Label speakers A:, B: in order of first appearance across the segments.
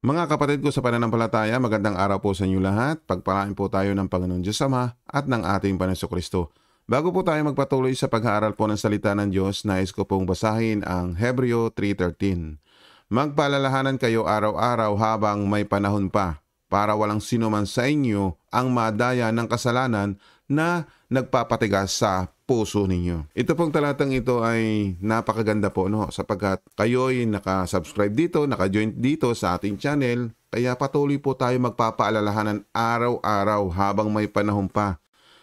A: Mga kapatid ko sa pananampalataya, magandang araw po sa inyo lahat. Pagpalain po tayo ng Panginoon Diyos Ama at ng ating Panginoon Kristo. Bago po tayo magpatuloy sa pag-aaral po ng salita ng Diyos, nais ko pong basahin ang Hebreo 3:13. Magpaalalahanan kayo araw-araw habang may panahon pa, para walang sino man sa inyo ang madaya ng kasalanan na nagpapatigas sa puso ninyo. Ito pong talatang ito ay napakaganda po, no? Sapagkat kayo'y nakasubscribe dito, nakajoin dito sa ating channel, kaya patuloy po tayo magpapaalalahanan araw-araw habang may panahon pa.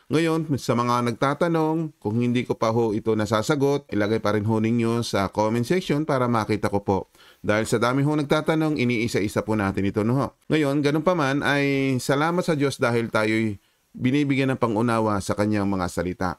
A: Ngayon, sa mga nagtatanong, kung hindi ko pa ho ito nasasagot, ilagay pa rin ho ninyo sa comment section para makita ko po. Dahil sa dami ho nagtatanong, iniisa-isa po natin ito, no? Ngayon, ganun pa man ay salamat sa Diyos dahil tayo'y binibigyan ng pangunawa sa kanyang mga salita.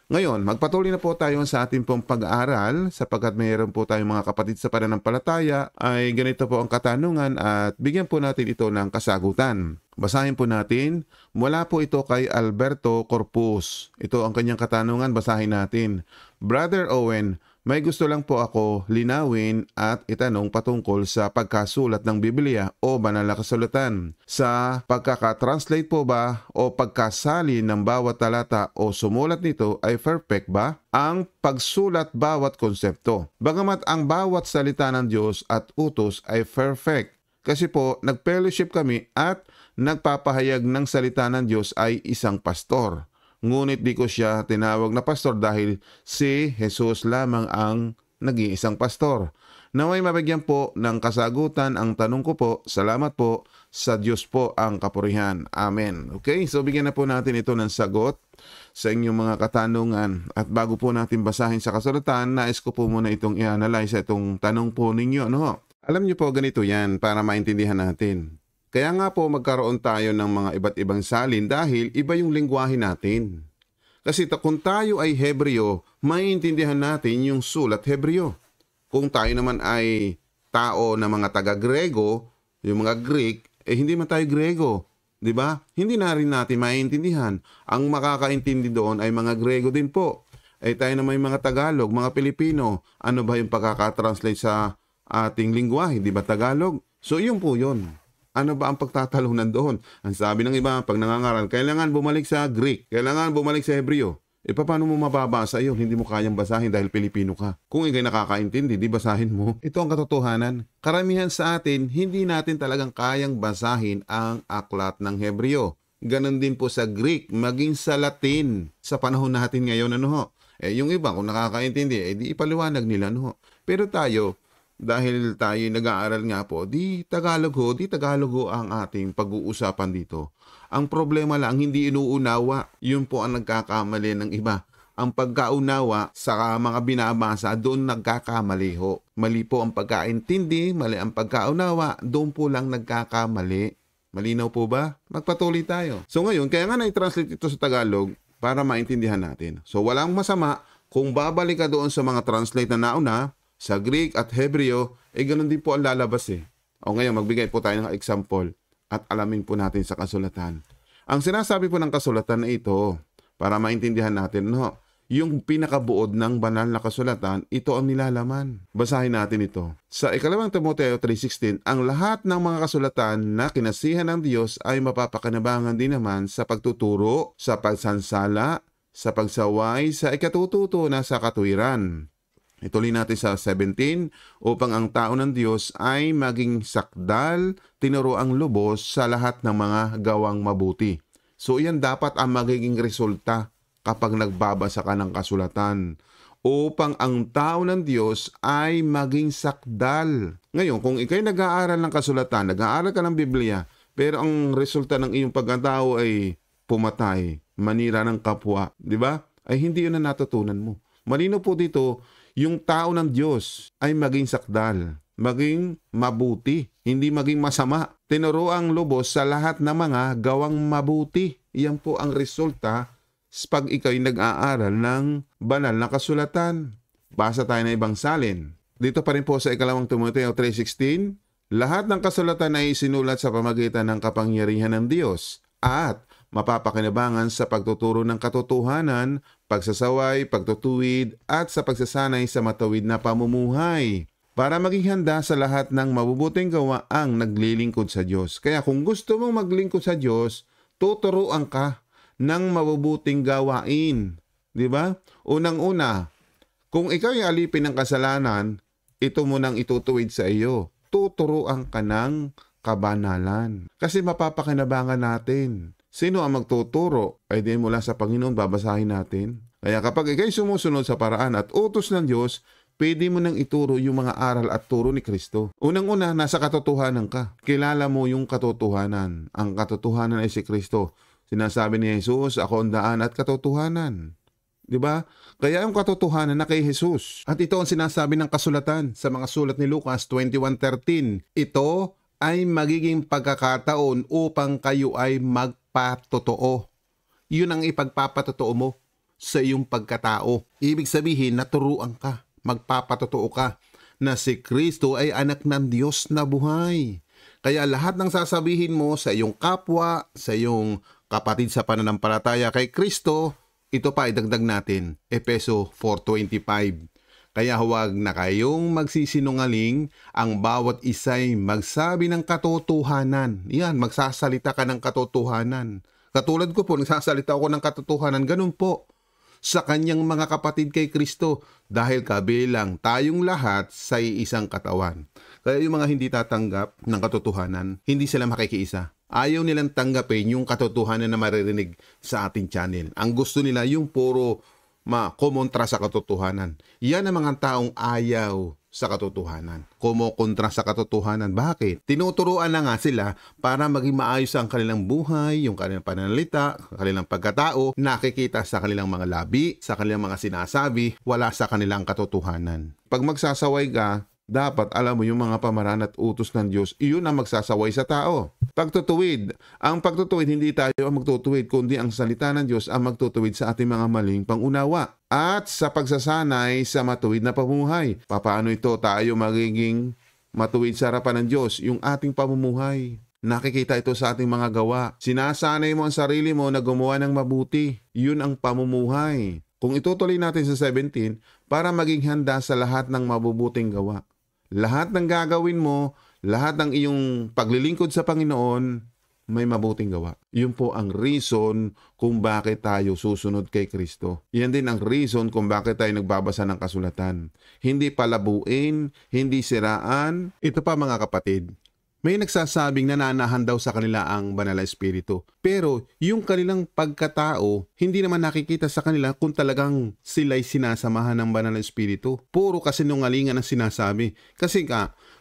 A: Ngayon, magpatuloy na po tayo sa ating pong pag-aaral sapagkat mayroon po tayong mga kapatid sa pananampalataya ay ganito po ang katanungan at bigyan po natin ito ng kasagutan. Basahin po natin. Mula po ito kay Alberto Corpus. Ito ang kanyang katanungan, basahin natin. Brother Owen, may gusto lang po ako linawin at itanong patungkol sa pagkasulat ng Biblia o banal na kasulatan. Sa pagkakatranslate po ba o pagkasalin ng bawat talata o sumulat nito ay perfect ba? Ang pagsulat bawat konsepto. Bagamat ang bawat salita ng Diyos at utos ay perfect. Kasi po, nag-fellowship kami at nagpapahayag ng salita ng Diyos ay isang pastor. Ngunit di ko siya tinawag na pastor dahil si Jesus lamang ang nag-iisang pastor. Naway mabigyan po ng kasagutan ang tanong ko po. Salamat po, sa Diyos po ang kapurihan. Amen. Okay, so bigyan na po natin ito ng sagot sa inyong mga katanungan. At bago po natin basahin sa kasulatan, nais ko po muna itong i-analyze itong tanong po ninyo. No? Alam niyo po, ganito yan para maintindihan natin. Kaya nga po magkaroon tayo ng mga iba't ibang salin dahil iba yung lengguwahe natin. Kasi kung tayo ay Hebreo, maiintindihan natin yung sulat Hebreo. Kung tayo naman ay tao na mga taga-Grego, yung mga Greek, hindi man tayo Grego. Diba? Hindi na rin natin maiintindihan. Ang makakaintindi doon ay mga Grego din po. Tayo naman yung mga Tagalog, mga Pilipino. Ano ba yung pagkakatranslate sa ating lengguwahe? Di ba Tagalog? So yun po yun. Ano ba ang pagtatalunan doon? Ang sabi ng iba, pag nangangaral, kailangan bumalik sa Greek, kailangan bumalik sa Hebreo. Paano mo mababasa yun? Hindi mo kayang basahin dahil Pilipino ka. Kung ikay nakakaintindi, di basahin mo. Ito ang katotohanan. Karamihan sa atin, hindi natin talagang kayang basahin ang aklat ng Hebreo. Ganon din po sa Greek, maging sa Latin. Sa panahon natin ngayon, ano ho? Yung iba, kung nakakaintindi, di ipaliwanag nila, ano ho? Pero tayo, dahil tayo nag-aaral nga po, di Tagalog ho ang ating pag-uusapan dito. Ang problema lang, hindi inuunawa. Yun po ang nagkakamali ng iba. Ang pagkaunawa sa mga binabasa, doon nagkakamali ho. Mali po ang pagkaintindi, mali ang pagkaunawa, doon po lang nagkakamali. Malinaw po ba? Magpatuloy tayo. So ngayon, kaya nga na-translate ito sa Tagalog para maintindihan natin. So walang masama kung babalik ka doon sa mga translate na nauna, sa Greek at Hebreo, ganun din po ang lalabas O ngayon, magbigay po tayo ng example at alamin po natin sa kasulatan. Ang sinasabi po ng kasulatan na ito, para maintindihan natin, no? Yung pinakabuod ng banal na kasulatan, ito ang nilalaman. Basahin natin ito. Sa 2 Timoteo 3:16, ang lahat ng mga kasulatan na kinasihan ng Diyos ay mapapakinabangan din naman sa pagtuturo, sa pagsansala, sa pagsaway, sa ikatututo na sa katuwiran. Ituloy natin sa 17, upang ang tao ng Diyos ay maging sakdal, tinuro ang lubos sa lahat ng mga gawang mabuti. So yan dapat ang magiging resulta kapag nagbabasa ka ng kasulatan. Upang ang tao ng Diyos ay maging sakdal. Ngayon, kung ikay nag-aaral ng kasulatan, nag-aaral ka ng Biblia, pero ang resulta ng iyong pagkatao ay pumatay, manira ng kapwa, di ba? Ay hindi yun na natutunan mo. Malino po dito, yung tao ng Diyos ay maging sakdal, maging mabuti, hindi maging masama. Tinuro ang lubos sa lahat ng mga gawang mabuti. Iyan po ang resulta pag ikaw'y nag-aaral ng banal na kasulatan. Basa tayo ng ibang salin. Dito pa rin po sa 2 Timoteo 3:16, lahat ng kasulatan ay isinulat sa pamagitan ng kapangyarihan ng Diyos at mapapakinabangan sa pagtuturo ng katotohanan, pagsasaway, pagtutuwid, at sa pagsasanay sa matawid na pamumuhay. para maging handa sa lahat ng mabubuting gawa ang naglilingkod sa Diyos. Kaya kung gusto mong maglingkod sa Diyos, tuturuan ka ng mabubuting gawain. Di ba? Unang-una, kung ikaw ay alipin ng kasalanan, ito munang itutuwid sa iyo. Tuturuan ka ng kabanalan. Kasi mapapakinabangan natin. Sino ang magtuturo? Ay di mula sa Panginoon, babasahin natin. Kaya kapag ikay sumusunod sa paraan at utos ng Diyos, pwede mo nang ituro yung mga aral at turo ni Kristo. Unang-una, nasa katotohanan ka. Kilala mo yung katotohanan. Ang katotohanan ay si Kristo. Sinasabi ni Jesus, ako ang daan at katotohanan. Diba? Kaya yung katotohanan na kay Jesus. At ito ang sinasabi ng kasulatan sa mga sulat ni Lucas 21:13. Ito ay magiging pagkakataon upang kayo ay magpatotoo. Yun ang ipagpapatotoo mo sa iyong pagkatao. Ibig sabihin, naturuan ka, magpapatotoo ka na si Kristo ay anak ng Diyos na buhay. Kaya lahat ng sasabihin mo sa iyong kapwa, sa iyong kapatid sa pananampalataya kay Kristo, ito pa idagdag natin, Efeso 4:25. Kaya huwag na kayong magsisinungaling, ang bawat isa'y magsabi ng katotohanan. Yan, magsasalita ka ng katotohanan. Katulad ko po, nagsasalita ako ng katotohanan, ganun po sa kanyang mga kapatid kay Kristo dahil kabilang tayong lahat sa isang katawan. Kaya yung mga hindi tatanggap ng katotohanan, hindi sila makikiisa. Ayaw nilang tanggapin yung katotohanan na maririnig sa ating channel. Ang gusto nila yung puro kumontra sa katotohanan. Yan ang mga taong ayaw sa katotohanan. Kumokontra sa katotohanan. Bakit? Tinuturuan na nga sila para maging maayos ang kanilang buhay, yung kanilang pananalita, kanilang pagkatao, nakikita sa kanilang mga labi, sa kanilang mga sinasabi, wala sa kanilang katotohanan. Pag magsasaway ka, dapat alam mo yung mga pamaraan at utos ng Diyos, iyon ang magsasaway sa tao. Pagtutuwid. Ang pagtutuwid, hindi tayo ang magtutuwid, kundi ang salita ng Diyos ang magtutuwid sa ating mga maling pangunawa. At sa pagsasanay sa matuwid na pamumuhay. Paano ito tayo magiging matuwid sa harapan ng Diyos? Yung ating pamumuhay. Nakikita ito sa ating mga gawa. Sinasanay mo ang sarili mo na gumawa ng mabuti. Yun ang pamumuhay. Kung itutuloy natin sa 17, para maging handa sa lahat ng mabubuting gawa. Lahat ng gagawin mo, lahat ng iyong paglilingkod sa Panginoon, may mabuting gawa. Yun po ang reason kung bakit tayo susunod kay Kristo. Yan din ang reason kung bakit tayo nagbabasa ng kasulatan. Hindi palabuin, hindi siraan. Ito pa mga kapatid, may nagsasabing nananahan daw sa kanila ang Banal na Espiritu. Pero yung kanilang pagkatao, hindi naman nakikita sa kanila kung talagang sila'y sinasamahan ng Banal na Espiritu. Puro kasinungalingan ang sinasabi. Kasi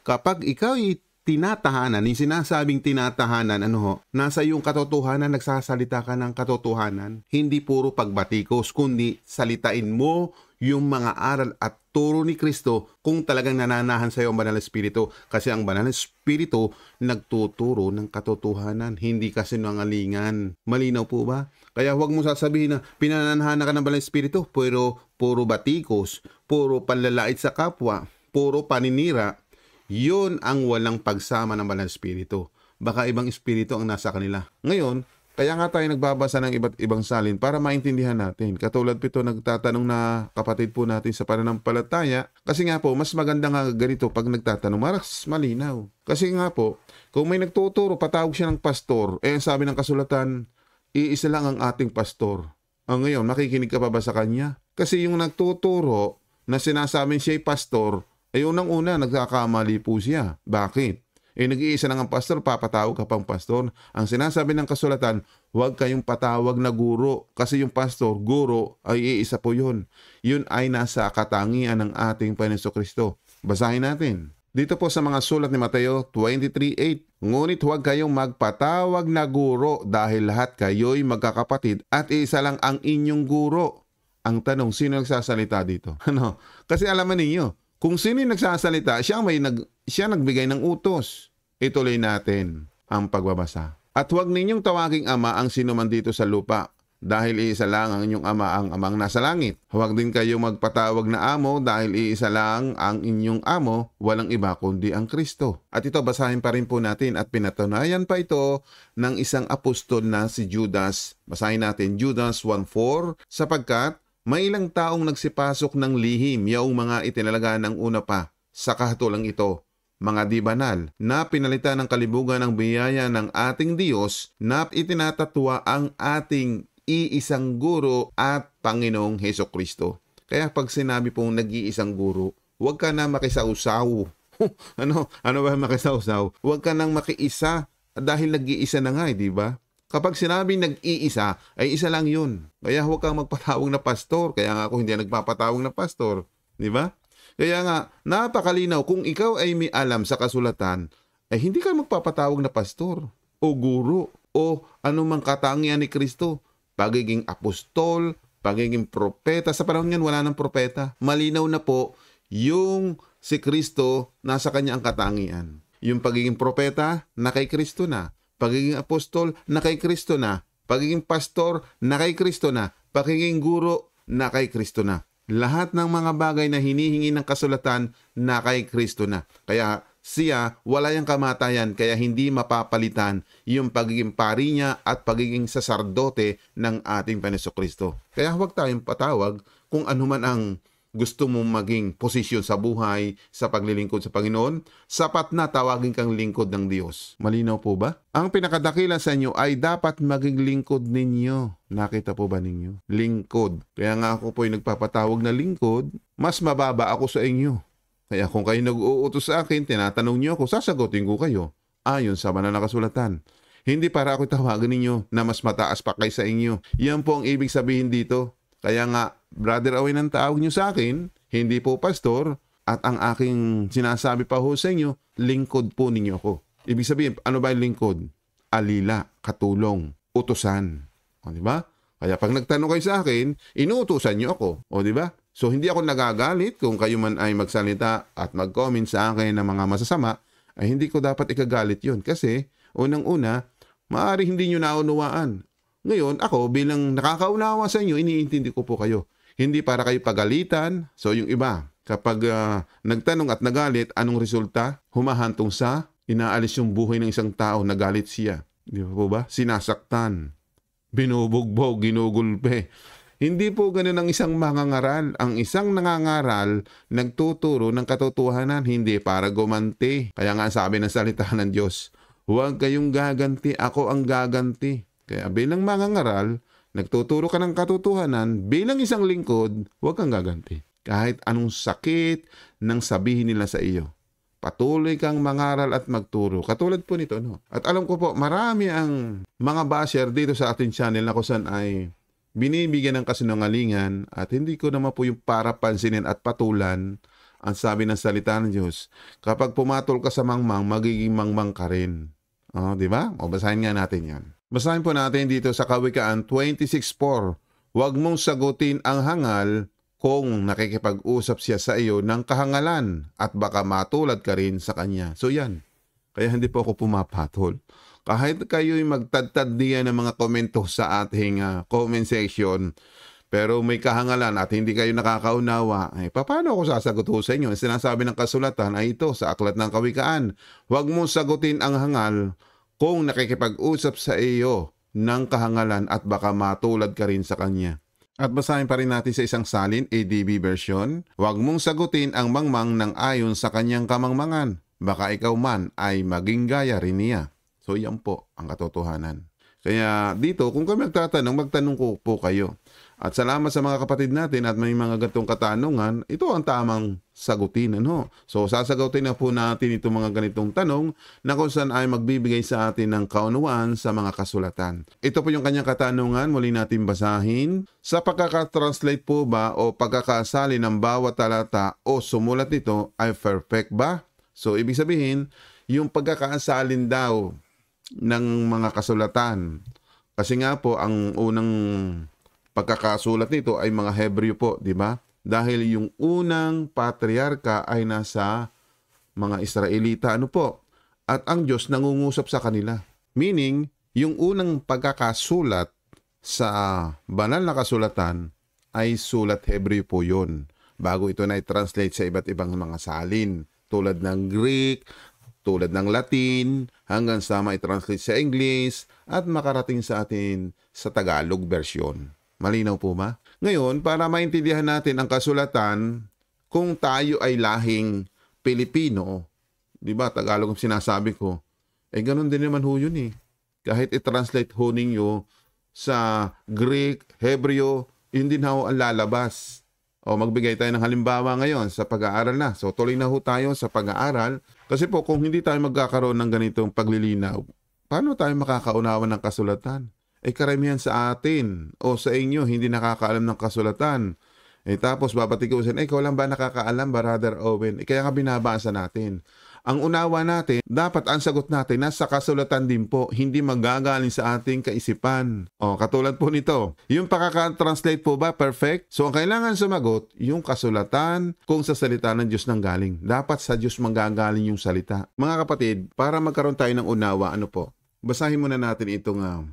A: kapag ikaw tinatahanan, yung sinasabing tinatahanan, nasa iyong katotohanan, nagsasalita ka ng katotohanan, hindi puro pagbatikos, kundi salitain mo yung mga aral at turo ni Kristo kung talagang nananahan sa iyo ang Banal na Espiritu. Kasi ang Banal na Espiritu nagtuturo ng katotohanan, hindi kasinungalingan. Malinaw po ba? Kaya huwag mo sasabihin na pinananahan ka ng Banal na Espiritu, pero puro batikos, puro panlalait sa kapwa, puro paninira. Yun ang walang pagsama ng Banal na Espiritu. Baka ibang espiritu ang nasa kanila. Ngayon, kaya nga tayo nagbabasa ng iba't ibang salin para maintindihan natin. Katulad po ito, nagtatanong na kapatid po natin sa pananampalataya. Kasi nga po, mas maganda nga ganito pag nagtatanong, maras malinaw. Kasi nga po, kung may nagtuturo, patawag siya ng pastor. Sabi ng kasulatan, iisa lang ang ating pastor. Ngayon, makikinig ka pa ba sa kanya? Kasi yung nagtuturo na sinasabing siya'y pastor, unang-una, nagkakamali po siya. Bakit? Nag-iisa lang ang pastor, papatawag ka pang pastor. Ang sinasabi ng kasulatan, huwag kayong patawag na guro. Kasi yung pastor, guro, ay iisa po yun. Yun ay nasa katangian ng ating Panginoon Kristo. Basahin natin. Dito po sa mga sulat ni Mateo 23:8, ngunit huwag kayong magpatawag na guro dahil lahat kayo'y magkakapatid at isa lang ang inyong guro. Ang tanong, sino nagsasalita dito? Kasi alaman ninyo, kung sino yung nagsasalita, siya nagbigay ng utos. Ituloy natin ang pagbabasa. At huwag ninyong tawaging ama ang sino man dito sa lupa, dahil iisa lang ang inyong ama, ang amang nasa langit. Huwag din kayong magpatawag na amo, dahil iisa lang ang inyong amo, walang iba kundi ang Kristo. At ito, basahin pa rin po natin at pinatunayan pa ito ng isang apostol na si Judas. Basahin natin Judas 1:4, sapagkat may ilang taong nagsipasok ng lihim, yaong mga itinalaga ng una pa sa kahatulang ito, mga di banal, na pinalitan ng kalibugan ng biyaya ng ating Diyos na itinatatwa ang ating iisang guro at Panginoong Hesukristo. Kaya pag sinabi pong nag-iisang guro, huwag ka na makisausaw. ano ba makisausaw? Huwag ka nang makiisa dahil nag-iisa na nga, di ba? Kapag sinabing nag-iisa, ay isa lang yun. Kaya huwag kang magpatawag na pastor. Kaya nga ako hindi nagpapatawag na pastor. Di ba? Kaya nga, napakalinaw, kung ikaw ay may alam sa kasulatan, ay hindi ka magpapatawag na pastor o guro o anumang katangian ni Kristo. Pagiging apostol, pagiging propeta. Sa panahon ngayon, wala ng propeta. Malinaw na po yung si Kristo, nasa kanya ang katangian. Yung pagiging propeta, na kay Kristo na. Pagiging apostol, na kay Kristo na. Pagiging pastor, na kay Kristo na. Pagiging guro, na kay Kristo na. Lahat ng mga bagay na hinihingi ng kasulatan, na kay Kristo na. Kaya siya, wala yung kamatayan, kaya hindi mapapalitan yung pagiging pari niya at pagiging saserdote ng ating Panginoon. Kaya huwag tayong patawag kung ano man ang gusto mong maging posisyon sa buhay, sa paglilingkod sa Panginoon, sapat na tawagin kang lingkod ng Diyos. Malinaw po ba? Ang pinakadakila sa inyo ay dapat maging lingkod ninyo. Nakita po ba ninyo? Lingkod. Kaya nga ako po yung nagpapatawag na lingkod, mas mababa ako sa inyo. Kaya kung kayo nag-uutos sa akin, tinatanong niyo ako, sasagutin ko kayo. Ayon sa banal na kasulatan. Hindi para ako tawagan ninyo na mas mataas pa kay sa inyo. Yan po ang ibig sabihin dito. Kaya nga, Brother Owen ang tawag nyo sa akin, hindi po pastor, at ang aking sinasabi pa ho sa inyo, lingkod po ninyo ako. Ibig sabihin, ano ba yung lingkod? Alila, katulong, utusan. O, di ba? Kaya pag nagtanong kayo sa akin, inuutusan nyo ako. O, di ba? So, hindi ako nagagalit kung kayo man ay magsalita at mag-comment sa akin ng mga masasama, ay hindi ko dapat ikagalit yun. Kasi, unang-una, maaari hindi nyo naunawaan. Ngayon, ako bilang nakakaunawa sa inyo, iniintindi ko po kayo. Hindi para kayo pagalitan. So yung iba, kapag nagtanong at nagalit, anong resulta? Humahantong sa inaalis yung buhay ng isang tao, nagalit siya. Di ba po ba? Sinasaktan, binubugbog, ginugulpe. Hindi po ganun ang isang mangangaral. Ang isang nangangaral, nagtuturo ng katotohanan, hindi para gumanti. Kaya nga sabi ng salita ng Diyos, huwag kayong gaganti, ako ang gaganti. Kaya bilang mangangaral, nagtuturo ka ng katotohanan, bilang isang lingkod, huwag kang gaganti. Kahit anong sakit nang sabihin nila sa iyo. Patuloy kang mangaral at magturo. Katulad po nito, no? At alam ko po, marami ang mga basher dito sa ating channel na kusan ay binibigyan ng kasinungalingan at hindi ko naman po yung para pansinin at patulan ang sabi ng salita ng Diyos. Kapag pumatol ka sa mangmang, magiging mangmang ka rin. Oh, di ba? O basahin nga natin yan. Basahin po natin dito sa Kawikaan 26:4. Huwag mong sagutin ang hangal kung nakikipag-usap siya sa iyo ng kahangalan at baka matulad ka rin sa kanya. So yan. Kaya hindi po ako pumapatol. Kahit kayo'y magtadtad diyan ng mga komento sa ating comment section, pero may kahangalan at hindi kayo nakakaunawa, ay paano ako sasagot sa inyo? Ang sinasabi ng kasulatan ay ito sa Aklat ng Kawikaan. Huwag mong sagutin ang hangal kung nakikipag-usap sa iyo ng kahangalan at baka matulad ka rin sa kanya. At basahin pa rin natin sa isang salin, ADB version. Huwag mong sagutin ang mangmang ng ayon sa kanyang kamangmangan. Baka ikaw man ay maging gaya rin niya. So yan po ang katotohanan. Kaya dito, kung kami magtanong ko po kayo. At salamat sa mga kapatid natin at may mga gantong katanungan, ito ang tamang sagutin. Ano? So sasagutin na po natin itong mga ganitong tanong na kung saan ay magbibigay sa atin ng kaunawaan sa mga kasulatan. Ito po yung kanyang katanungan, muli natin basahin. Sa pagkakatranslate po ba o pagkakasali ng bawat talata o sumulat nito ay perfect ba? So ibig sabihin, yung pagkakasalin daw ng mga kasulatan. Kasi nga po, ang unang pagkakasulat nito ay mga Hebreo po, di ba? Dahil yung unang patriarka ay nasa mga Israelita, ano po? At ang Diyos nangungusap sa kanila. Meaning, yung unang pagkakasulat sa banal na kasulatan ay sulat Hebreo po yun. Bago ito na i-translate sa iba't ibang mga salin. Tulad ng Greek, tulad ng Latin, hanggang sa ma-translate sa English at makarating sa atin sa Tagalog version. Malinaw po ba? Ngayon, para maintindihan natin ang kasulatan, kung tayo ay lahing Pilipino, di ba, Tagalog ang sinasabi ko, ganun din naman ho yun eh. Kahit i-translate ho ninyo sa Greek, Hebreo, yun din ho ang lalabas. O magbigay tayo ng halimbawa ngayon sa pag-aaral na. So tuloy na ho tayo sa pag-aaral. Kasi po kung hindi tayo magkakaroon ng ganitong paglilinaw, paano tayo makakaunawa ng kasulatan? Karamihan sa atin o sa inyo hindi nakakaalam ng kasulatan. Tapos babatikusin, ikaw lang ba nakakaalam, Brother Owen? Kaya nga binabasa natin. Ang unawa natin, dapat ang sagot natin nasa kasulatan din po, hindi magagaling sa ating kaisipan. Katulad po nito, yung pakaka-translate po ba perfect? So ang kailangan sumagot, yung kasulatan kung sa salita ng Diyos nang galing. Dapat sa Diyos manggagaling yung salita. Mga kapatid, para magkaroon tayo ng unawa, basahin muna natin itong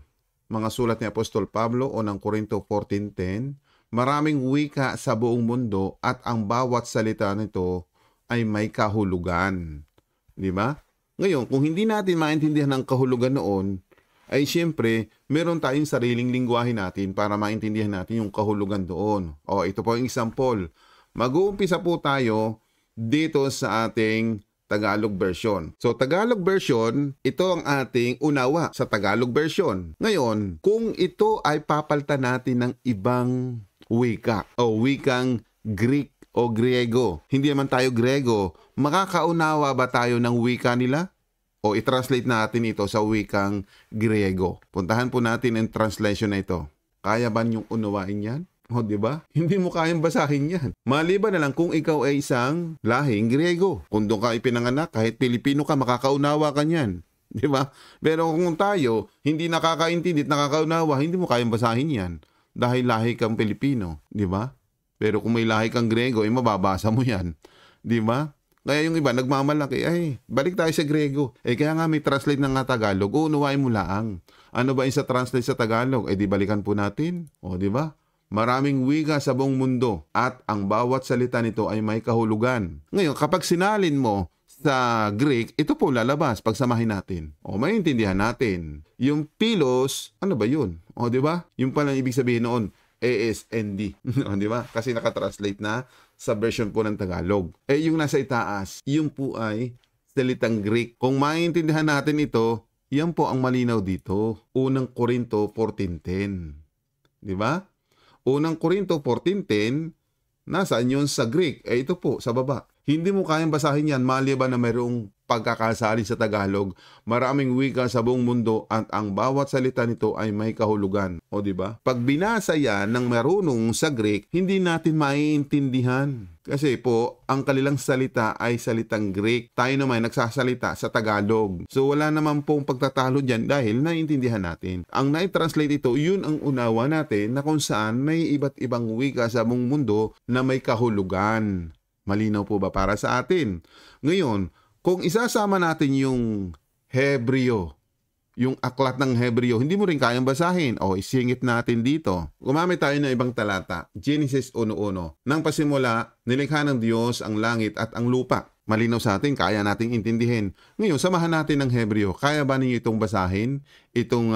A: mga sulat ni Apostol Pablo o ng Korinto 14:10. Maraming wika sa buong mundo at ang bawat salita nito ay may kahulugan. Di ba? Ngayon, kung hindi natin maintindihan ang kahulugan noon, ay siyempre, meron tayong sariling lingwahe natin para maintindihan natin yung kahulugan doon. Ito po yung example. Mag-uumpisa po tayo dito sa ating Tagalog version. So, Tagalog version, ito ang ating unawa sa Tagalog version. Ngayon, kung ito ay papalitan natin ng ibang wika o wikang Greek o Griego, hindi naman tayo Griego, makakaunawa ba tayo ng wika nila? O i-translate natin ito sa wikang Griego. Puntahan po natin ang translation na ito. Kaya ba niyong unawain yan? Di ba? Hindi mo kayang basahin yan. Maliban na lang kung ikaw ay isang lahing Griego. Kung doon ka ipinanganak, kahit Pilipino ka, makakaunawa ka niyan. Di ba? Pero kung tayo, hindi nakakaintindi at nakakaunawa, hindi mo kayang basahin yan. Dahil lahi kang Pilipino. Di ba? Pero kung may lahi kang Griego, mababasa mo yan. Di ba? Kaya yung iba, nagmamalaki, balik tayo sa Griego. Kaya nga may translate ng Tagalog, unawain mo laang. Ano ba yung sa translate sa Tagalog? Di balikan po natin. Di ba? Maraming wika sa buong mundo at ang bawat salita nito ay may kahulugan. Ngayon, kapag sinalin mo sa Greek, ito po lalabas pagsamahin natin. Maintindihan natin. Yung pilos, ano ba yun? Di ba? Yung pala ibig sabihin noon, ASND. Di ba? Kasi nakatranslate na sa version po ng Tagalog. Yung nasa itaas, yung po ay salitang Greek. Kung maintindihan natin ito, yan po ang malinaw dito. Unang Korinto 14:10. Di ba? Unang Korinto 14:10, nasaan yun sa Greek? Ito po, sa baba. Hindi mo kayang basahin yan maliban na mayroong pagkakasali sa Tagalog. Maraming wika sa buong mundo at ang bawat salita nito ay may kahulugan. Di ba? Pag binasa yan ng marunong sa Greek, hindi natin maiintindihan. Kasi po, ang kanilang salita ay salitang Greek. Tayo naman nagsasalita sa Tagalog. So wala naman pong pagtatalo dyan dahil naiintindihan natin. Ang na-translate ito, yun ang unawa natin na kung saan may iba't ibang wika sa buong mundo na may kahulugan. Malinaw po ba para sa atin? Ngayon, kung isasama natin yung Hebreo, yung aklat ng Hebreo, hindi mo rin kayang basahin. Isingit natin dito. Gumamit tayo ng ibang talata. Genesis 1:1. Nang pasimula, nilikha ng Diyos ang langit at ang lupa. Malinaw sa atin, kaya nating intindihin. Ngayon, samahan natin ng Hebreo. Kaya ba ninyo itong basahin? Itong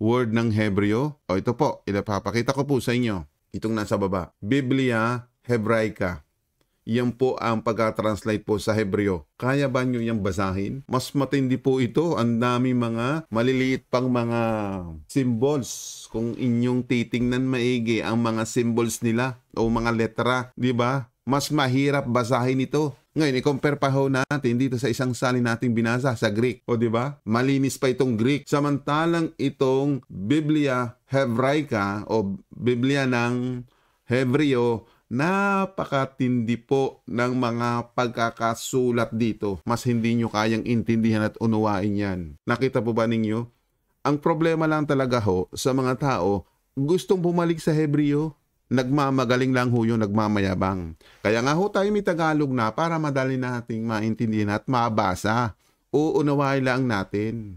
A: word ng Hebreo? Ito po, ipapakita ko po sa inyo. Itong nasa baba. Biblia Hebraica. Yan po ang pagka-translate po sa Hebreo. Kaya ba nyo yung basahin? Mas matindi po ito. Ang dami mga maliliit pang mga symbols. Kung inyong titingnan maigi ang mga symbols nila o mga letra, di ba? Mas mahirap basahin ito. Ngayon, i-compare pa ho natin dito sa isang salin nating binasa sa Greek. Di ba? Malinis pa itong Greek. Samantalang itong Biblia Hebraica o Biblia ng Hebreo, napakatindi po ng mga pagkakasulat dito. Mas hindi nyo kayang intindihan at unawain yan. Nakita po ba ninyo? Ang problema lang talaga ho sa mga tao, gustong bumalik sa Hebreo. Nagmamagaling lang ho yun, nagmamayabang. Kaya nga ho tayo may Tagalog na para madali nating maintindihan at mabasa. Uunawain lang natin.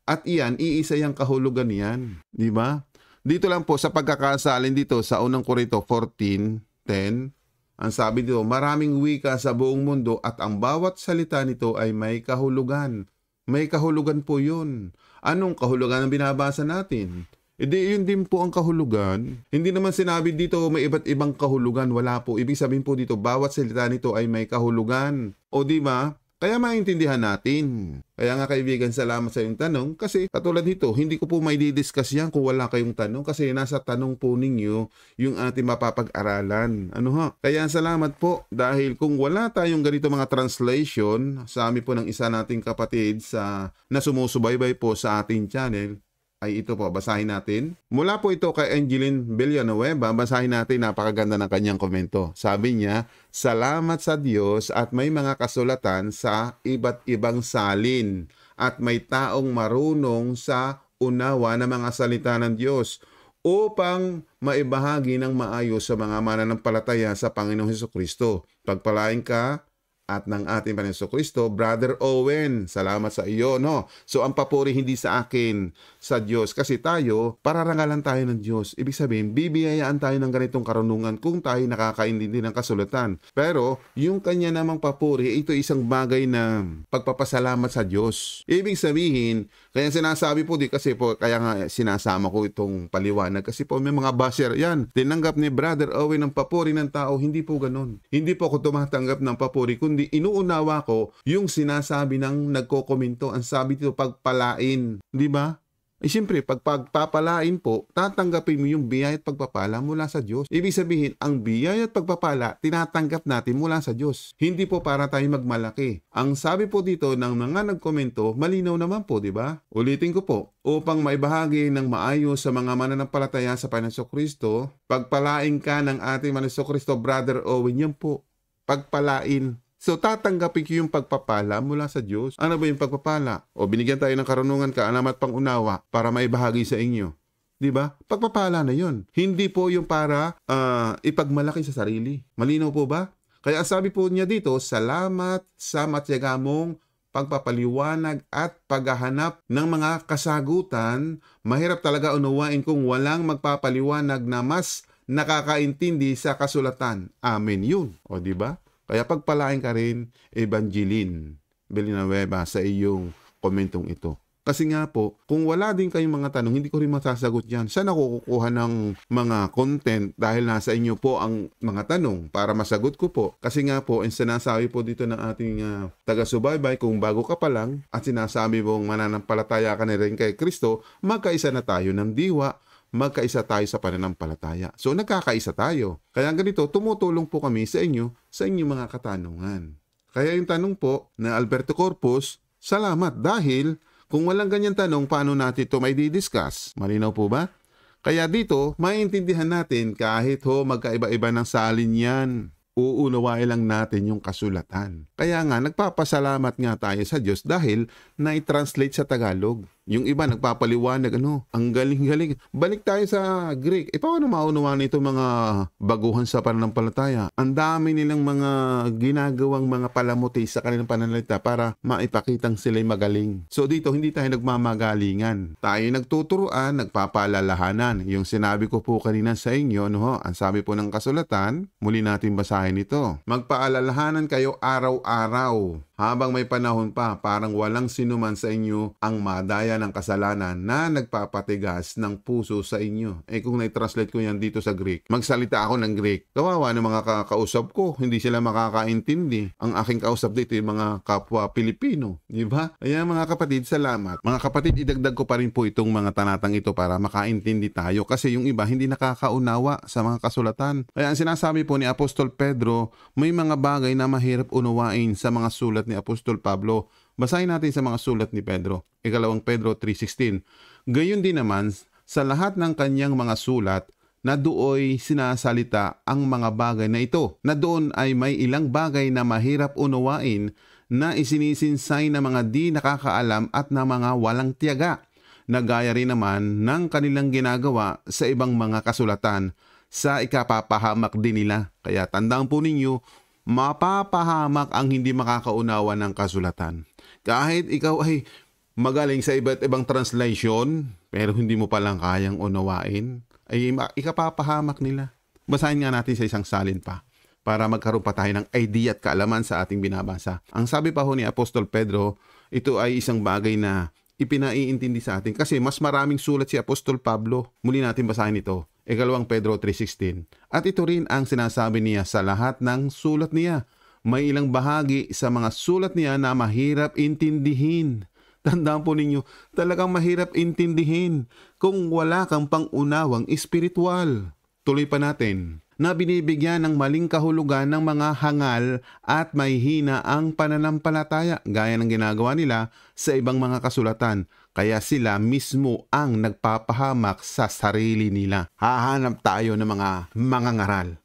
A: At iyan, iisa yung kahulugan yan. Di ba? Dito lang po sa pagkakasalin dito sa unang Korinto 14:10, ang sabi dito, maraming wika sa buong mundo at ang bawat salita nito ay may kahulugan. May kahulugan po yun. Anong kahulugan ang binabasa natin? Hindi, yun din po ang kahulugan. Hindi naman sinabi dito may iba't ibang kahulugan. Wala po. Ibig sabihin po dito, bawat salita nito ay may kahulugan. O di ba? Kaya maintindihan natin. Kaya nga kaibigan, salamat sa iyong tanong. Kasi katulad nito, hindi ko po may didiscuss yan kung wala kayong tanong. Kasi nasa tanong po ninyo yung ating mapapag-aralan. Ano ha? Kaya salamat po. Dahil kung wala tayong ganito mga translation, sa amin po ng isa nating kapatid na sumusubaybay po sa ating channel, ay ito po, basahin natin. Mula po ito kay Angeline Villanueva, basahin natin, napakaganda ng kanyang komento. Sabi niya, salamat sa Diyos at may mga kasulatan sa iba't ibang salin at may taong marunong sa unawa ng mga salita ng Diyos upang maibahagi ng maayos sa mga mananampalataya sa Panginoong Hesukristo. Pagpalain ka at ng ating Panginoong Kristo, Brother Owen, salamat sa iyo, no? So, ang papuri hindi sa akin, sa Diyos. Kasi tayo, pararangalan tayo ng Diyos. Ibig sabihin, bibiyayaan tayo ng ganitong karunungan kung tayo nakakaintindi ng kasulatan. Pero, yung kanya namang papuri, ito isang bagay na pagpapasalamat sa Diyos. Ibig sabihin, kaya sinasabi po di kasi po, kaya nga sinasama ko itong paliwanag. Kasi po may mga basher, yan, tinanggap ni Brother Owen ang papuri ng tao, hindi po ganun. Hindi po ako tumatanggap ng papuri, kundi inuunawa ko yung sinasabi ng nagkokomento. Ang sabi dito, pagpalain. Di ba? Siyempre, pag pagpapalain po, tatanggapin mo yung biyaya at pagpapala mula sa Diyos. Ibig sabihin, ang biyaya at pagpapala, tinatanggap natin mula sa Diyos. Hindi po para tayo magmalaki. Ang sabi po dito ng mga nagkomento, malinaw naman po, di ba? Ulitin ko po, upang maibahagi ng maayos sa mga mananampalataya sa Panginoong Kristo, pagpalain ka ng ating Panginoong Kristo, Brother Owen, yan po, pagpalain. So, tatanggapin ko yung pagpapala mula sa Diyos. Ano ba yung pagpapala? O binigyan tayo ng karunungan, kaalaman at pangunawa para maibahagi sa inyo. Diba? Pagpapala na yun. Hindi po yung para ipagmalaki sa sarili. Malinaw po ba? Kaya sabi po niya dito, salamat sa matyaga mong pagpapaliwanag at paghahanap ng mga kasagutan. Mahirap talaga unawain kung walang magpapaliwanag na mas nakakaintindi sa kasulatan. Amen yun. O diba? Kaya pagpalain ka rin, Evangeline Villanueva, sa iyong komentong ito. Kasi nga po, kung wala din kayong mga tanong, hindi ko rin masasagot yan. Saan ako kukuha ng mga content dahil nasa inyo po ang mga tanong para masagot ko po? Kasi nga po, sinasabi po dito ng ating taga-subaybay, kung bago ka pa lang at sinasabi mong mananampalataya ka na rin kay Kristo, magkaisa na tayo ng diwa, magkaisa tayo sa pananampalataya. So, nagkakaisa tayo. Kaya ganito, tumutulong po kami sa inyo, sa inyong mga katanungan. Kaya yung tanong po na Alberto Corpus, salamat dahil kung walang ganyan tanong, paano natin ito may didiscuss? Malinaw po ba? Kaya dito, maintindihan natin kahit magkaiba-iba ng salin yan. Uunawain lang natin yung kasulatan. Kaya nga, nagpapasalamat nga tayo sa Diyos dahil na-translate sa Tagalog. Yung iba nagpapaliwanag, ang galing-galing. Balik tayo sa Greek. Paano maunawaan ito mga baguhan sa pananampalataya? Ang dami nilang mga ginagawang mga palamuti sa kanilang pananalita para maipakitang sila'y magaling. So dito, hindi tayo nagmamagalingan. Tayo nagtuturuan, nagpapalalahanan. Yung sinabi ko po kanina sa inyo, ang sabi po ng kasulatan, muli natin basahin ito. Magpaalalahanan kayo araw-araw. Habang may panahon pa, parang walang sinuman sa inyo ang madaya ng kasalanan na nagpapatigas ng puso sa inyo. Kung na-translate ko yan dito sa Greek, magsalita ako ng Greek. Kawawa ng mga kakausap ko, hindi sila makakaintindi. Ang aking kausap dito yung mga kapwa Pilipino. Diba? Kaya mga kapatid, salamat. Mga kapatid, idagdag ko pa rin po itong mga tanatang ito para makaintindi tayo. Kasi yung iba, hindi nakakaunawa sa mga kasulatan. Kaya ang sinasabi po ni Apostol Pedro, may mga bagay na mahirap unawain sa mga sulat ni Apostol Pablo. Basahin natin sa mga sulat ni Pedro. 2 Pedro 3:16. Gayon din naman sa lahat ng kanyang mga sulat na dooy sinasalita ang mga bagay na ito. Na doon ay may ilang bagay na mahirap unawain na isinisinsay na mga di nakakaalam at na mga walang tiyaga. Na gaya rin naman ng kanilang ginagawa sa ibang mga kasulatan sa ikapapahamak din nila. Kaya tandaan po ninyo, mapapahamak ang hindi makakaunawa ng kasulatan. Kahit ikaw ay magaling sa iba't ibang translation, pero hindi mo palang kayang unawain, ay ikapapahamak nila. Basahin nga natin sa isang salin pa para magkaroon pa tayo ng idea at kaalaman sa ating binabasa. Ang sabi pa ho ni Apostol Pedro, ito ay isang bagay na ipinaiintindi sa atin. Kasi mas maraming sulat si Apostol Pablo. Muli natin basahin ito. Ikalawang Pedro 3:16. At ito rin ang sinasabi niya sa lahat ng sulat niya. May ilang bahagi sa mga sulat niya na mahirap intindihin. Tandaan po ninyo, talagang mahirap intindihin kung wala kang pangunawang espiritual. Tuloy pa natin. Na binibigyan ng maling kahulugan ng mga hangal at may hina ang pananampalataya gaya ng ginagawa nila sa ibang mga kasulatan. Kaya sila mismo ang nagpapahamak sa sarili nila. Hahanap tayo ng mga mangangaral.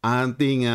A: Ating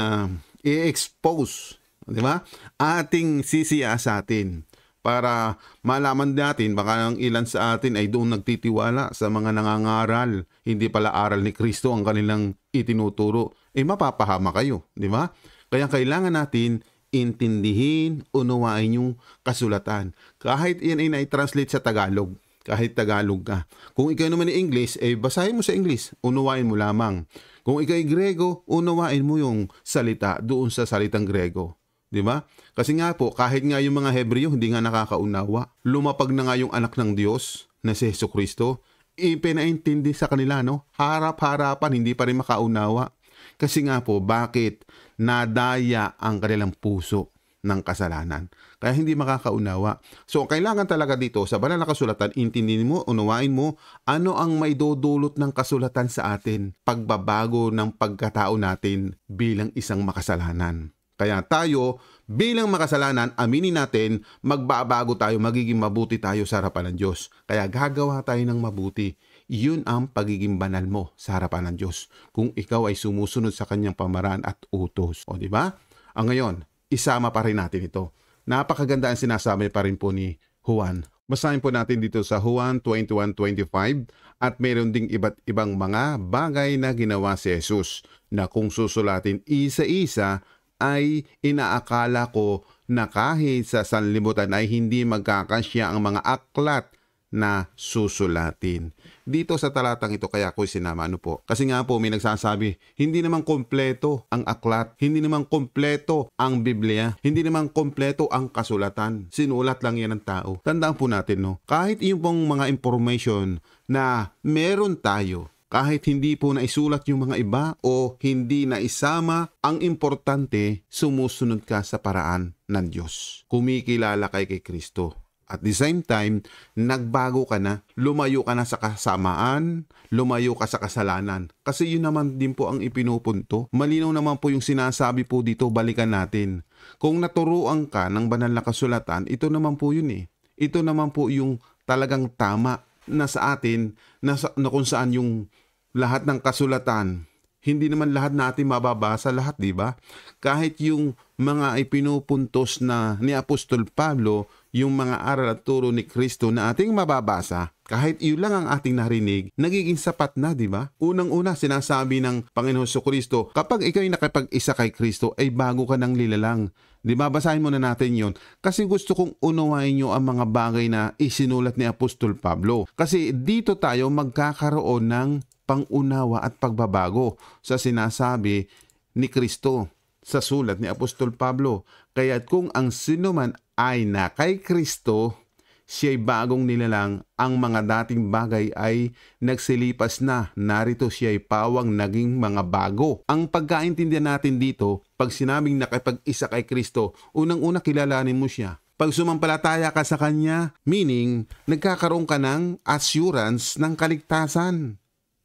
A: i-expose, di ba? Ating sisiyasatin para malaman natin baka ang ilan sa atin ay doon nagtitiwala sa mga nangangaral. Hindi pala aral ni Kristo ang kanilang itinuturo. Mapapahama kayo, di ba? Kaya kailangan natin intindihin, unawain yung kasulatan. Kahit yan ay na-translate sa Tagalog, kahit Tagalog ka. Kung ikaw naman ay English, basahin mo sa English, unawain mo lamang. Kung ikaw ay Grego, unawain mo yung salita doon sa salitang Grego. Di ba? Kasi nga po, kahit nga yung mga Hebreo hindi nga nakakaunawa. Lumapag na nga yung anak ng Diyos na si Jesucristo. Ipinaintindi sa kanila, no? Harap-harapan, hindi pa rin makaunawa. Kasi nga po, bakit nadaya ang kanilang puso ng kasalanan? Kaya hindi makakaunawa. So, kailangan talaga dito sa banal na kasulatan, intindihin mo, unawain mo, ano ang may dudulot ng kasulatan sa atin? Pagbabago ng pagkatao natin bilang isang makasalanan. Kaya tayo, bilang makasalanan, aminin natin, magbabago tayo, magiging mabuti tayo sa harapan ng Diyos. Kaya gagawa tayo ng mabuti. Yun ang pagiging banal mo sa harapan ng Diyos. Kung ikaw ay sumusunod sa kanyang pamaraan at utos. O, di ba? Ang ngayon, isama pa rin natin ito. Napakaganda ang sinasabi pa rin po ni Juan. Basahin po natin dito sa Juan 21:25 at meron ding iba't ibang mga bagay na ginawa si Jesus na kung susulatin isa-isa ay inaakala ko na kahit sa sanlibutan ay hindi magkakasya ang mga aklat na susulatin. Dito sa talatang ito kaya ko sinama po. Kasi nga po may nagsasabi, hindi naman kompleto ang aklat, hindi naman kompleto ang Biblia, hindi naman kompleto ang kasulatan. Sinulat lang yan ng tao. Tandaan po natin, no? Kahit yung pong mga information na meron tayo, kahit hindi po naisulat yung mga iba o hindi naisama, ang importante, sumusunod ka sa paraan ng Diyos. Kumikilala kay Kristo. At the same time, nagbago ka na, lumayo ka na sa kasamaan, lumayo ka sa kasalanan. Kasi yun naman din po ang ipinupunto. Malinaw naman po yung sinasabi po dito, balikan natin. Kung naturuan ka ng banal na kasulatan, ito naman po yun eh. Ito naman po yung talagang tama na sa atin, na kung saan yung lahat ng kasulatan, hindi naman lahat natin mababasa lahat, di ba? Kahit yung mga ipinupuntos na ni Apostol Pablo, yung mga aral at turo ni Kristo na ating mababasa, kahit yun lang ang ating narinig, nagiging sapat na, di ba? Unang-una, sinasabi ng Panginoon Kristo, kapag ikaw ay nakipag-isa kay Kristo, ay bago ka ng lilalang. Di ba? Basahin muna natin yon. Kasi gusto kong unawain nyo ang mga bagay na isinulat ni Apostol Pablo. Kasi dito tayo magkakaroon ng pangunawa at pagbabago sa sinasabi ni Kristo sa sulat ni Apostol Pablo. Kaya kung ang sino man ay na kay Kristo, siya'y bagong nilalang, ang mga dating bagay ay nagsilipas na, narito siya'y pawang naging mga bago. Ang pagkaintindihan natin dito, pag sinabing nakipag-isa kay Kristo, unang-una kilalanin mo siya. Pag sumampalataya ka sa Kanya, meaning nagkakaroon ka ng assurance ng kaligtasan.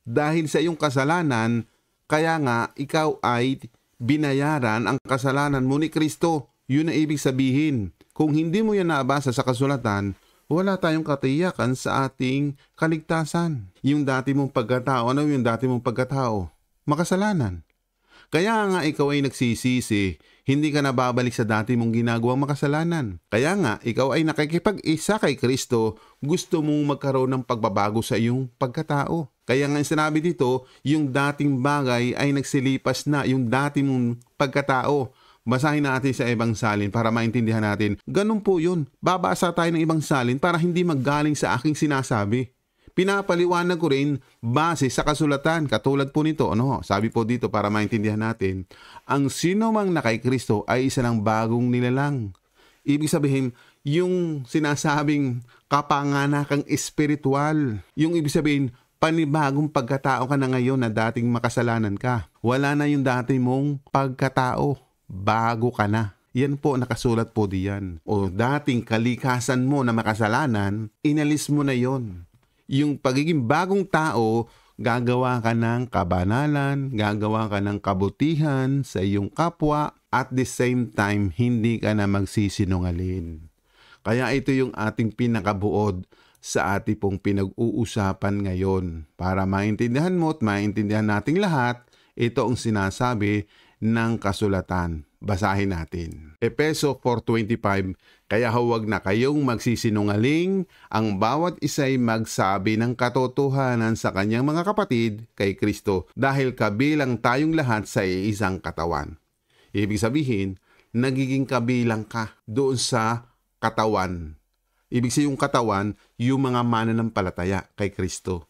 A: Dahil sa iyong kasalanan, kaya nga ikaw ay binayaran ang kasalanan mo ni Kristo. Yun ang ibig sabihin. Kung hindi mo yan nabasa sa kasulatan, wala tayong katiyakan sa ating kaligtasan. Yung dati mong pagkatao, ano yung dati mong pagkatao? Makasalanan. Kaya nga ikaw ay nagsisisi, hindi ka nababalik sa dati mong ginagawang makasalanan. Kaya nga ikaw ay nakikipag-isa kay Kristo, gusto mong magkaroon ng pagbabago sa iyong pagkatao. Kaya nga sinabi dito, yung dating bagay ay nagsilipas na, yung dati mong pagkatao. Basahin natin sa ibang salin para maintindihan natin. Ganun po yun. Babasa tayo ng ibang salin para hindi maggaling sa aking sinasabi. Pinapaliwanag ko rin base sa kasulatan. Katulad po nito, sabi po dito para maintindihan natin. Ang sino mang na kay Kristo ay isa ng bagong nilalang. Ibig sabihin, yung sinasabing kapanganakang espiritual. Yung ibig sabihin, panibagong pagkatao ka na ngayon na dating makasalanan ka. Wala na yung dati mong pagkatao. Bago ka na. Yan po, nakasulat po diyan. O dating kalikasan mo na makasalanan, inalis mo na yon. Yung pagiging bagong tao, gagawa ka ng kabanalan, gagawa ka ng kabutihan sa iyong kapwa, at the same time, hindi ka na magsisinungaling. Kaya ito yung ating pinakabuod sa ating pong pinag-uusapan ngayon. Para maintindihan mo at maintindihan nating lahat, ito ang sinasabi ng kasulatan. Basahin natin. Efeso 4:25, kaya huwag na kayong magsisinungaling, ang bawat isa'y magsabi ng katotohanan sa kanyang mga kapatid kay Kristo, dahil kabilang tayong lahat sa iisang katawan. Ibig sabihin, nagiging kabilang ka doon sa katawan. Ibig sabihin yung katawan, yung mga mananampalataya kay Kristo.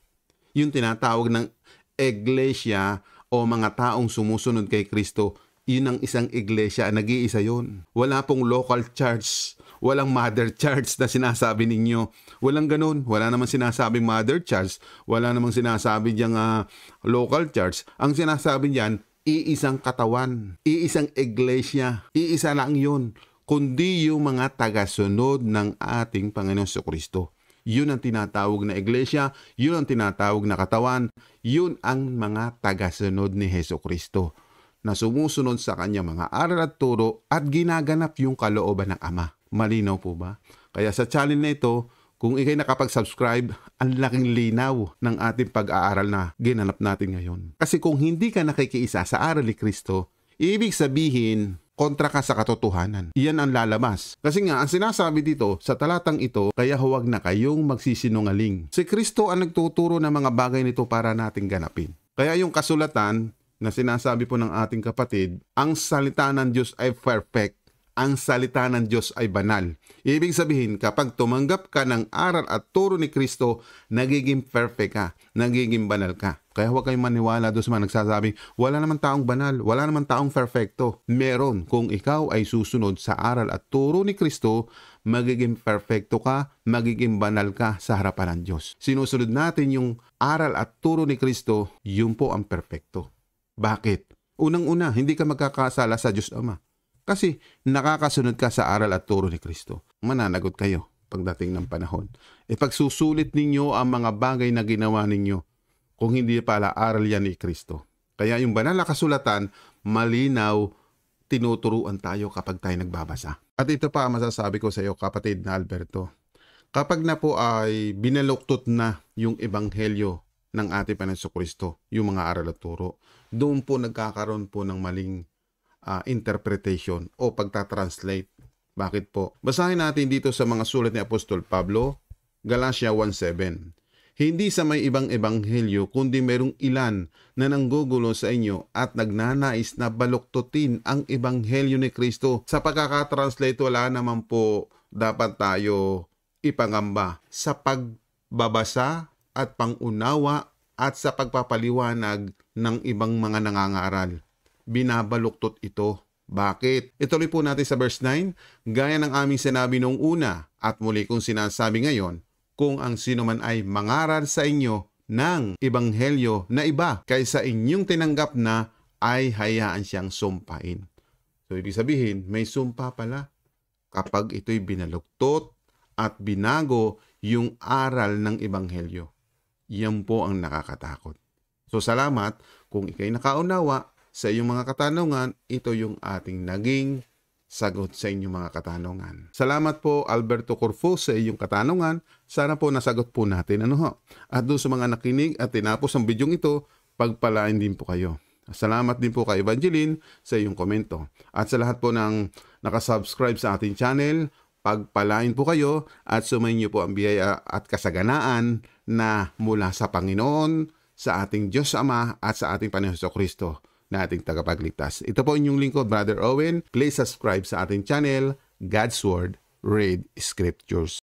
A: Yung tinatawag ng iglesia o mga taong sumusunod kay Kristo, yun ang isang iglesia, nag-iisa yun. Wala pong local church, walang mother church na sinasabi ninyo. Walang ganun, wala namang sinasabing mother church, wala namang sinasabi diyang local church. Ang sinasabi diyan, iisang katawan, iisang iglesia, iisa lang yun, kundi yung mga tagasunod ng ating Panginoon Jesucristo. Yun ang tinatawag na iglesia, yun ang tinatawag na katawan, yun ang mga tagasunod ni Jesucristo na sumusunod sa kanyang mga aral at turo at ginaganap yung kalooban ng Ama. Malinaw po ba? Kaya sa channel na ito, kung ikay nakapag-subscribe, ang laking linaw ng ating pag-aaral na ginanap natin ngayon. Kasi kung hindi ka nakikiisa sa aral ni Kristo, ibig sabihin, kontra ka sa katotohanan. Iyan ang lalabas. Kasi nga, ang sinasabi dito sa talatang ito, kaya huwag na kayong magsisinungaling. Si Kristo ang nagtuturo ng mga bagay nito para nating ganapin. Kaya yung kasulatan na sinasabi po ng ating kapatid, ang salita ng Diyos ay perfect. Ang salita ng Diyos ay banal. Ibig sabihin, kapag tumanggap ka ng aral at turo ni Kristo, nagiging perfect ka, nagiging banal ka. Kaya huwag kayong maniwala doon sa mga nagsasabing, wala naman taong banal, wala naman taong perfecto. Meron, kung ikaw ay susunod sa aral at turo ni Kristo, magiging perfecto ka, magiging banal ka sa harapan ng Diyos. Sinusunod natin yung aral at turo ni Kristo, yun po ang perfecto. Bakit? Unang-una, hindi ka magkakasala sa Diyos Ama. Kasi nakakasunod ka sa aral at turo ni Kristo. Mananagot kayo pagdating ng panahon. Pagsusulit ninyo ang mga bagay na ginawa ninyo kung hindi pala aral yan ni Kristo. Kaya yung banal na kasulatan, malinaw, tinuturuan tayo kapag tayo nagbabasa. At ito pa ang masasabi ko sa iyo, kapatid na Alberto. Kapag na po ay binaluktot na yung ebanghelyo ng ating Panginoon Jesucristo, yung mga aral at turo, doon po nagkakaroon po ng maling interpretation o pagtatranslate. Bakit po? Basahin natin dito sa mga sulat ni Apostol Pablo, Galatia 1:7. Hindi sa may ibang ebanghelyo, kundi merong ilan na nanggugulo sa inyo at nagnanais na baluktutin ang ebanghelyo ni Kristo. Sa pagkakatranslate, wala naman po dapat tayo ipangamba sa pagbabasa at pangunawa at sa pagpapaliwanag ng ibang mga nangangaral. Binabaluktot ito. Bakit? Ituloy po natin sa verse 9. Gaya ng aming sinabi noong una at muli kong sinasabi ngayon, kung ang sino man ay mangaral sa inyo ng ebanghelyo na iba kaysa inyong tinanggap na, ay hayaan siyang sumpain. So, ibig sabihin, may sumpa pala kapag ito'y binaluktot at binago yung aral ng ebanghelyo. Yan po ang nakakatakot. So, salamat kung ikay nakaunawa sa iyong mga katanungan. Ito yung ating naging sagot sa inyong mga katanungan. Salamat po, Alberto Corfo, sa iyong katanungan. Sana po nasagot po natin. At doon sa mga nakinig at tinapos ang bidyong ito, pagpalain din po kayo. Salamat din po kay Evangeline sa iyong komento. At sa lahat po ng nakasubscribe sa ating channel, pagpalain po kayo at sumayin niyo po ang biyaya at kasaganaan na mula sa Panginoon, sa ating Diyos Ama at sa ating Panginoon Jesucristo na ating tagapagligtas. Ito po inyong lingkod, Brother Owen. Please subscribe sa ating channel, God's Word, Read Scriptures.